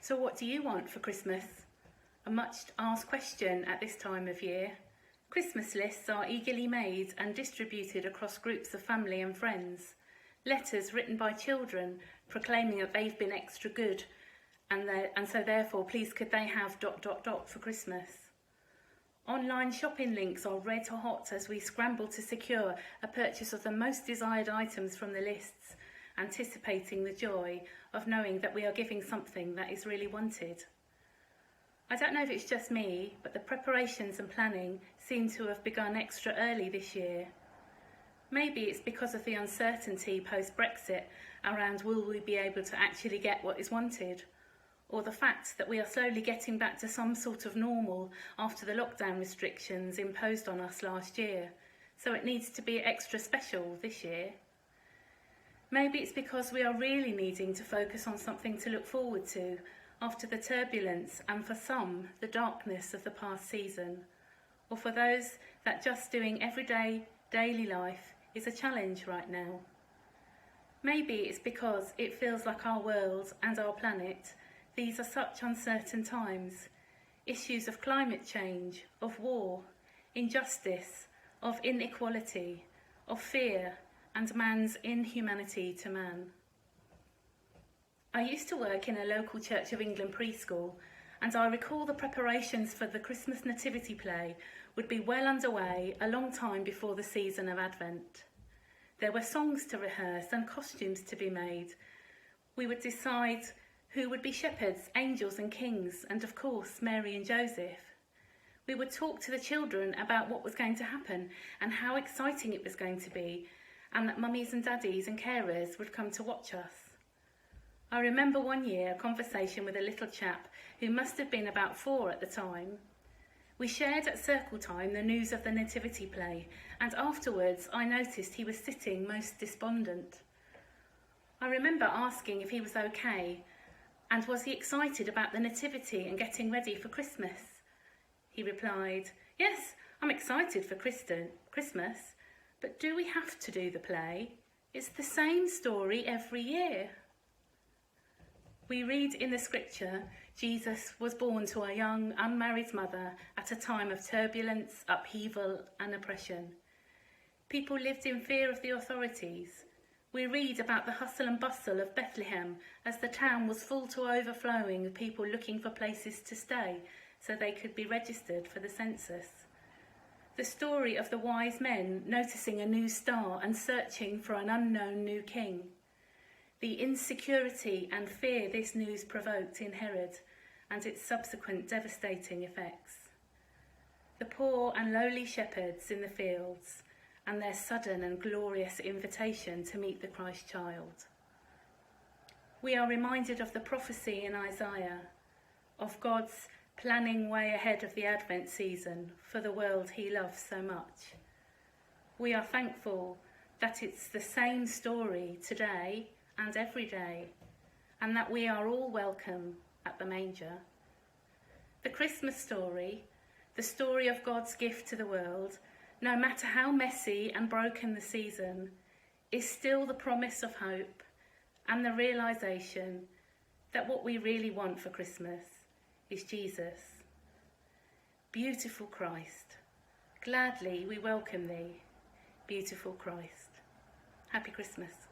So what do you want for Christmas? A much asked question at this time of year. Christmas lists are eagerly made and distributed across groups of family and friends. Letters written by children proclaiming that they've been extra good and so therefore please could they have ... for Christmas. Online shopping links are red hot as we scramble to secure a purchase of the most desired items from the lists, anticipating the joy of knowing that we are giving something that is really wanted. I don't know if it's just me, but the preparations and planning seem to have begun extra early this year. Maybe it's because of the uncertainty post-Brexit around will we be able to actually get what is wanted, or the fact that we are slowly getting back to some sort of normal after the lockdown restrictions imposed on us last year, so it needs to be extra special this year. Maybe it's because we are really needing to focus on something to look forward to after the turbulence and for some, the darkness of the past season, or for those that just doing everyday, daily life is a challenge right now. Maybe it's because it feels like our world and our planet, these are such uncertain times. Issues of climate change, of war, injustice, of inequality, of fear, and man's inhumanity to man. I used to work in a local Church of England preschool, and I recall the preparations for the Christmas nativity play would be well underway a long time before the season of Advent. There were songs to rehearse and costumes to be made. We would decide who would be shepherds, angels and kings, and of course Mary and Joseph. We would talk to the children about what was going to happen and how exciting it was going to be, and that mummies and daddies and carers would come to watch us. I remember one year a conversation with a little chap who must have been about 4 at the time. We shared at circle time the news of the nativity play, and afterwards I noticed he was sitting most despondent. I remember asking if he was okay, and was he excited about the nativity and getting ready for Christmas? He replied, "Yes, I'm excited for Christmas, but do we have to do the play? It's the same story every year." We read in the scripture, Jesus was born to a young, unmarried mother at a time of turbulence, upheaval and oppression. People lived in fear of the authorities. We read about the hustle and bustle of Bethlehem as the town was full to overflowing with people looking for places to stay so they could be registered for the census. The story of the wise men noticing a new star and searching for an unknown new king. The insecurity and fear this news provoked in Herod and its subsequent devastating effects. The poor and lowly shepherds in the fields and their sudden and glorious invitation to meet the Christ child. We are reminded of the prophecy in Isaiah, of God's planning way ahead of the Advent season for the world he loves so much. We are thankful that it's the same story today and every day, and that we are all welcome at the manger. The Christmas story, the story of God's gift to the world, no matter how messy and broken the season, is still the promise of hope and the realisation that what we really want for Christmas is Jesus. Beautiful Christ, gladly we welcome thee, beautiful Christ. Happy Christmas.